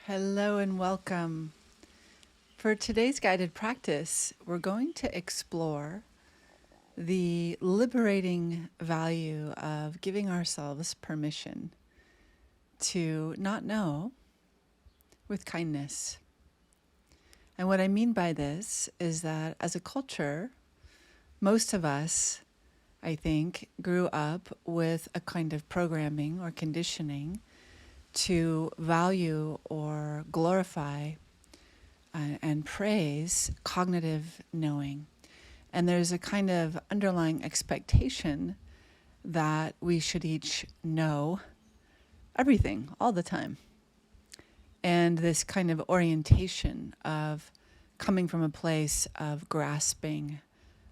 Hello and welcome. For today's guided practice, we're going to explore the liberating value of giving ourselves permission to not know with kindness. And what I mean by this is that as a culture, most of us, I think, grew up with a kind of programming or conditioning to value or glorify and praise cognitive knowing. And there's a kind of underlying expectation that we should each know everything all the time. And this kind of orientation of coming from a place of grasping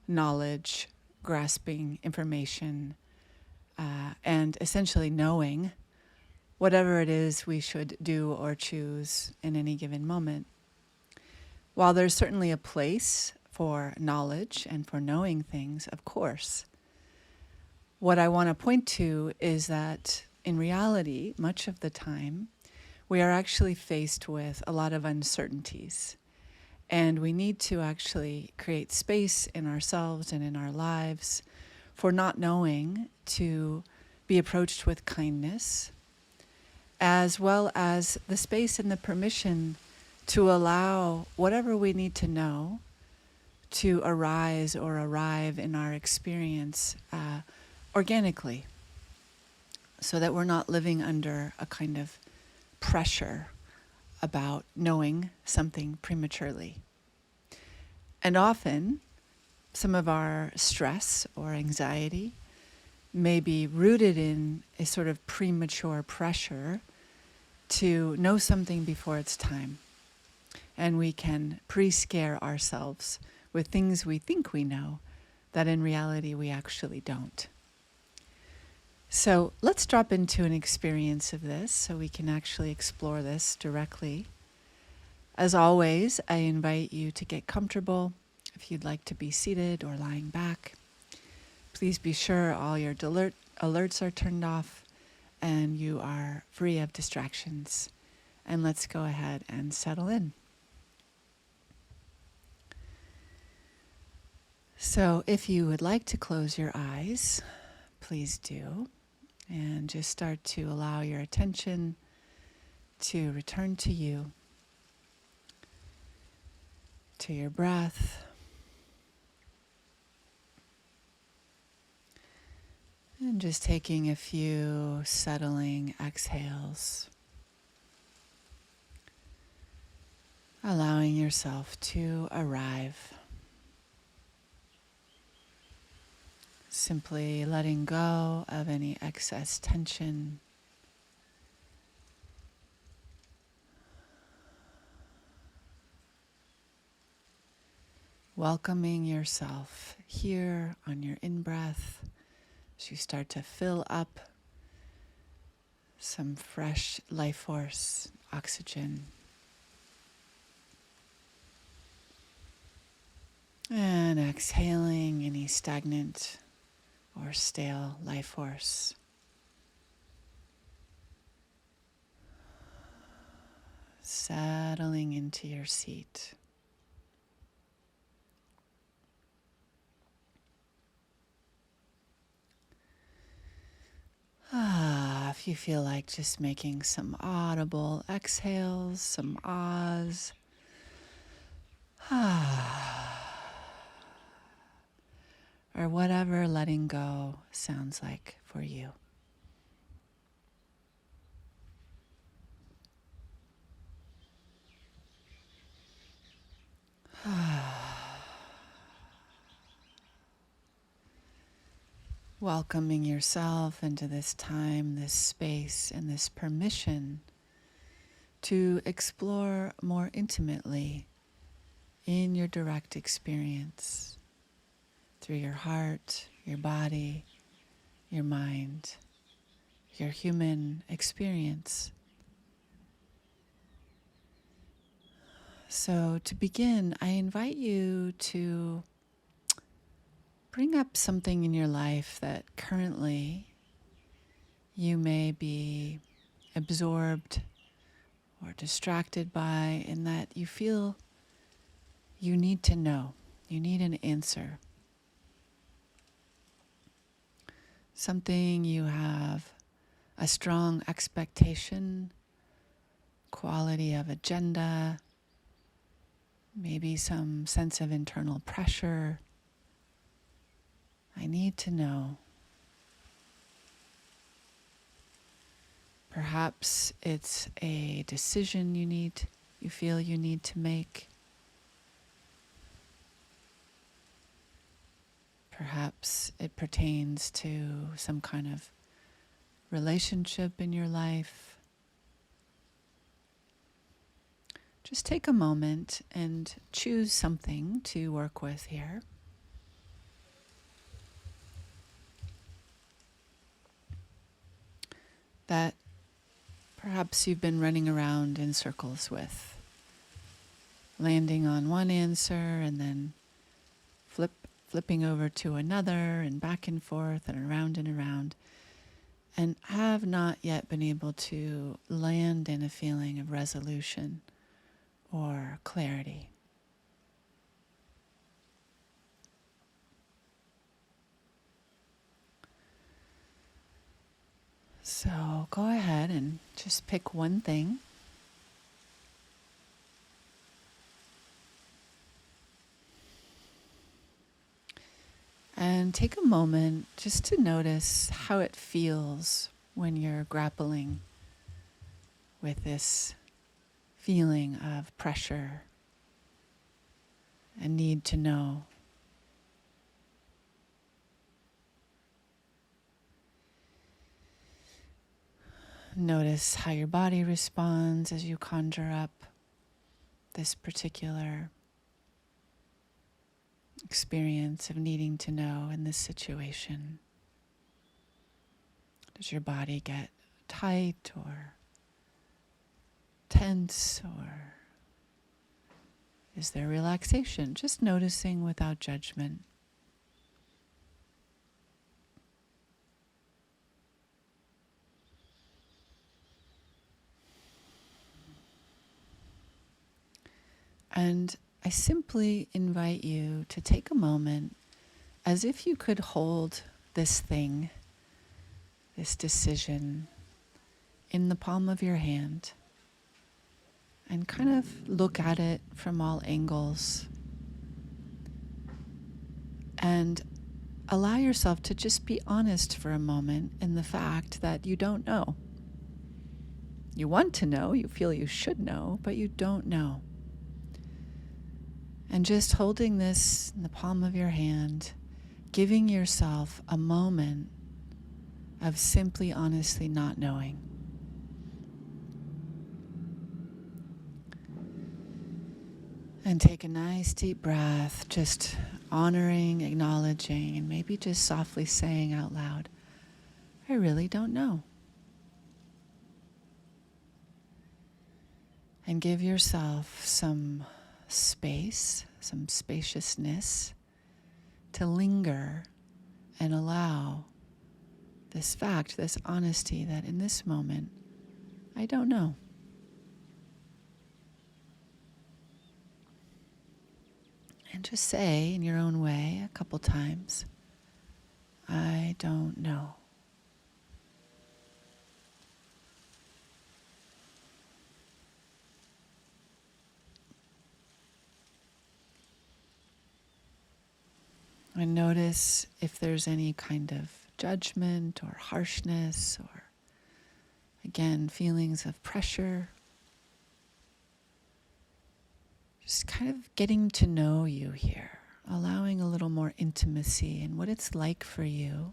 knowledge, grasping information, and essentially knowing whatever it is we should do or choose in any given moment. While there's certainly a place for knowledge and for knowing things, of course, what I want to point to is that in reality, much of the time, we are actually faced with a lot of uncertainties. And we need to actually create space in ourselves and in our lives for not knowing to be approached with kindness, as well as the space and the permission to allow whatever we need to know to arise or arrive in our experience organically, so that we're not living under a kind of pressure about knowing something prematurely. And often, some of our stress or anxiety may be rooted in a sort of premature pressure to know something before it's time. And we can pre-scare ourselves with things we think we know that in reality we actually don't. So let's drop into an experience of this so we can actually explore this directly. As always, I invite you to get comfortable. If you'd like to be seated or lying back, please be sure all your alerts are turned off and you are free of distractions. And let's go ahead and settle in. So if you would like to close your eyes, please do. And just start to allow your attention to return to you, to your breath. And just taking a few settling exhales. Allowing yourself to arrive. Simply letting go of any excess tension. Welcoming yourself here on your in-breath as you start to fill up some fresh life force, oxygen. And exhaling any stagnant or stale life force. Settling into your seat. If you feel like just making some audible exhales, some ahs. Or whatever letting go sounds like for you. Welcoming yourself into this time, this space, and this permission to explore more intimately in your direct experience through your heart, your body, your mind, your human experience. So to begin, I invite you to bring up something in your life that currently you may be absorbed or distracted by, in that you feel you need to know, you need an answer. Something you have a strong expectation, quality of agenda, maybe some sense of internal pressure. I need to know. Perhaps it's a decision you feel you need to make. Perhaps it pertains to some kind of relationship in your life. Just take a moment and choose something to work with here. That perhaps you've been running around in circles with, landing on one answer and then flipping over to another and back and forth and around, and have not yet been able to land in a feeling of resolution or clarity. So go ahead and just pick one thing. And take a moment just to notice how it feels when you're grappling with this feeling of pressure and need to know. Notice how your body responds as you conjure up this particular experience of needing to know in this situation. Does your body get tight or tense, or is there relaxation? Just noticing without judgment. And I simply invite you to take a moment as if you could hold this thing, this decision, in the palm of your hand and kind of look at it from all angles and allow yourself to just be honest for a moment in the fact that you don't know. You want to know, you feel you should know, but you don't know. And just holding this in the palm of your hand, giving yourself a moment of simply honestly not knowing. And take a nice deep breath, just honoring, acknowledging, and maybe just softly saying out loud, I really don't know. And give yourself some space, some spaciousness to linger and allow this fact, this honesty that in this moment, I don't know. And just say in your own way a couple times, I don't know. And notice if there's any kind of judgment or harshness or, again, feelings of pressure. Just kind of getting to know you here, allowing a little more intimacy in what it's like for you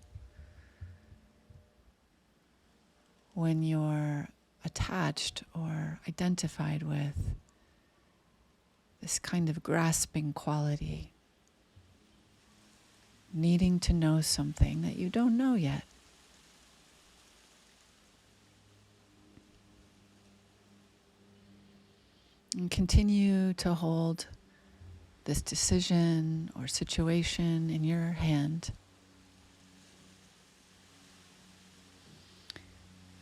when you're attached or identified with this kind of grasping quality. Needing to know something that you don't know yet. And continue to hold this decision or situation in your hand.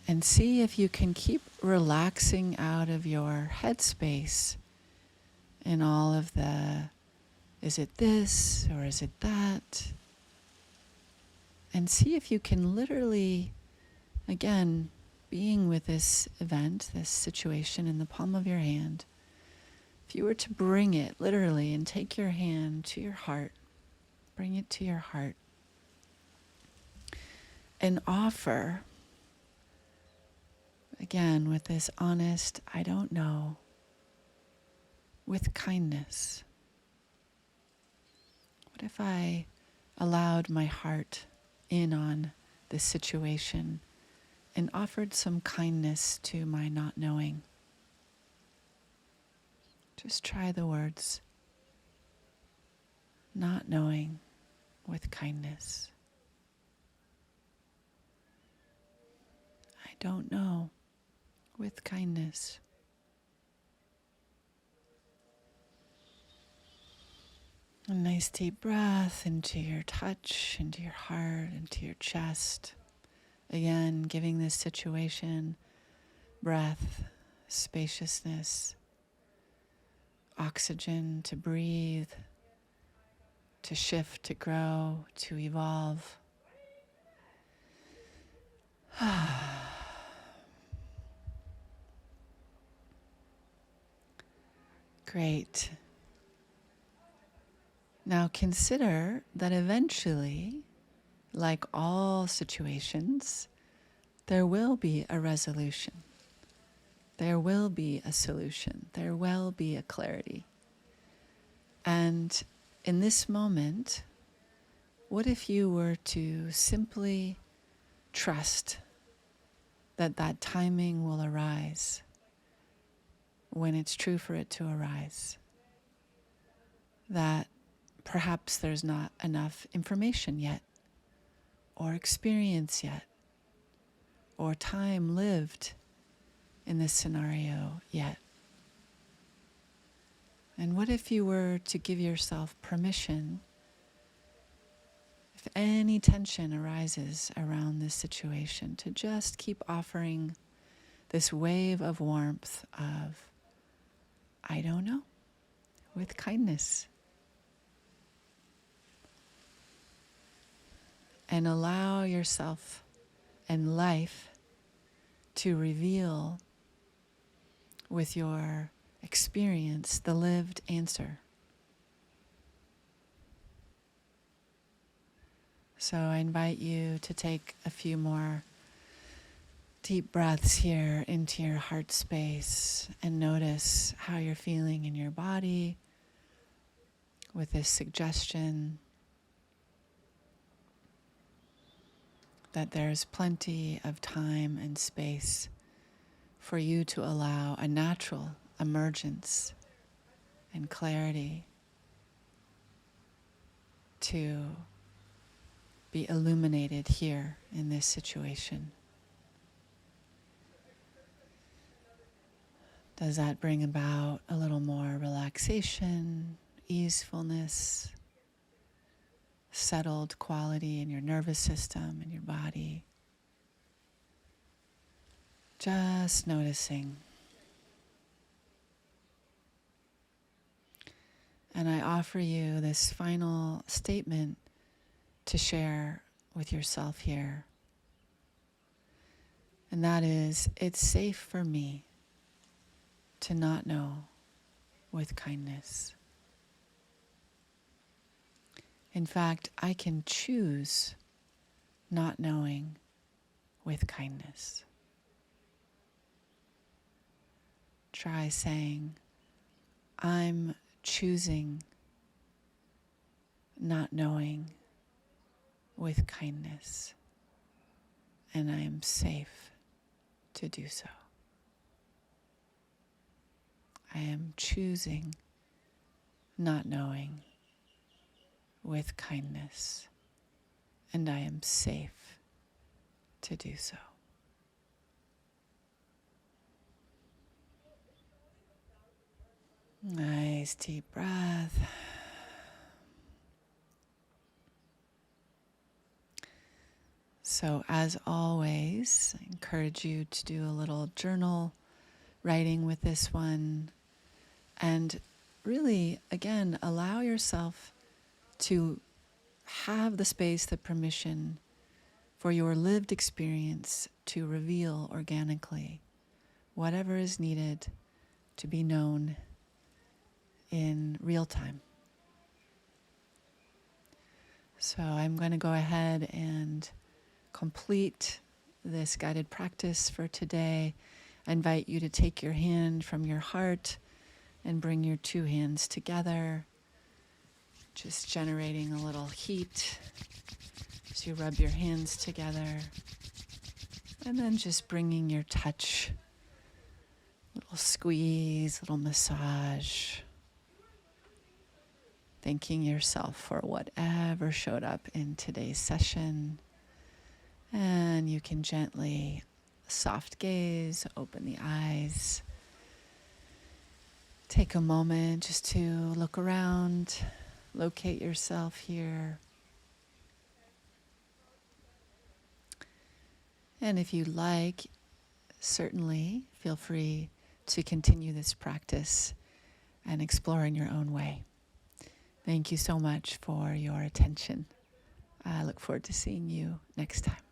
And see if you can keep relaxing out of your headspace in all of the, is it this or is it that? And see if you can literally, again, being with this event, this situation in the palm of your hand, if you were to bring it literally and take your hand to your heart, bring it to your heart, and offer, again, with this honest, I don't know, with kindness. What if I allowed my heart in on this situation and offered some kindness to my not knowing? Just try the words, not knowing, with kindness. I don't know, with kindness. A nice deep breath into your touch, into your heart, into your chest. Again, giving this situation breath, spaciousness, oxygen to breathe, to shift, to grow, to evolve. Great. Now consider that eventually, like all situations, there will be a resolution. There will be a solution. There will be a clarity. And in this moment, what if you were to simply trust that that timing will arise when it's true for it to arise? That perhaps there's not enough information yet, or experience yet, or time lived in this scenario yet. And what if you were to give yourself permission, if any tension arises around this situation, to just keep offering this wave of warmth of, I don't know, with kindness. And allow yourself and life to reveal with your experience the lived answer. So I invite you to take a few more deep breaths here into your heart space and notice how you're feeling in your body with this suggestion that there's plenty of time and space for you to allow a natural emergence and clarity to be illuminated here in this situation. Does that bring about a little more relaxation, easefulness, settled quality in your nervous system and your body? Just noticing. And I offer you this final statement to share with yourself here. And that is, it's safe for me to not know with kindness. In fact, I can choose not knowing with kindness. Try saying, I'm choosing not knowing with kindness, and I am safe to do so. I am choosing not knowing with kindness, and I am safe to do so. Nice deep breath. So, as always, I encourage you to do a little journal writing with this one. And really, again, allow yourself to have the space, the permission for your lived experience to reveal organically whatever is needed to be known in real time. So I'm going to go ahead and complete this guided practice for today. I invite you to take your hand from your heart and bring your two hands together, just generating a little heat as you rub your hands together. And then just bringing your touch, little squeeze, little massage. Thanking yourself for whatever showed up in today's session. And you can gently soft gaze, open the eyes. Take a moment just to look around, locate yourself here. And if you like, certainly feel free to continue this practice and explore in your own way. Thank you so much for your attention. I look forward to seeing you next time.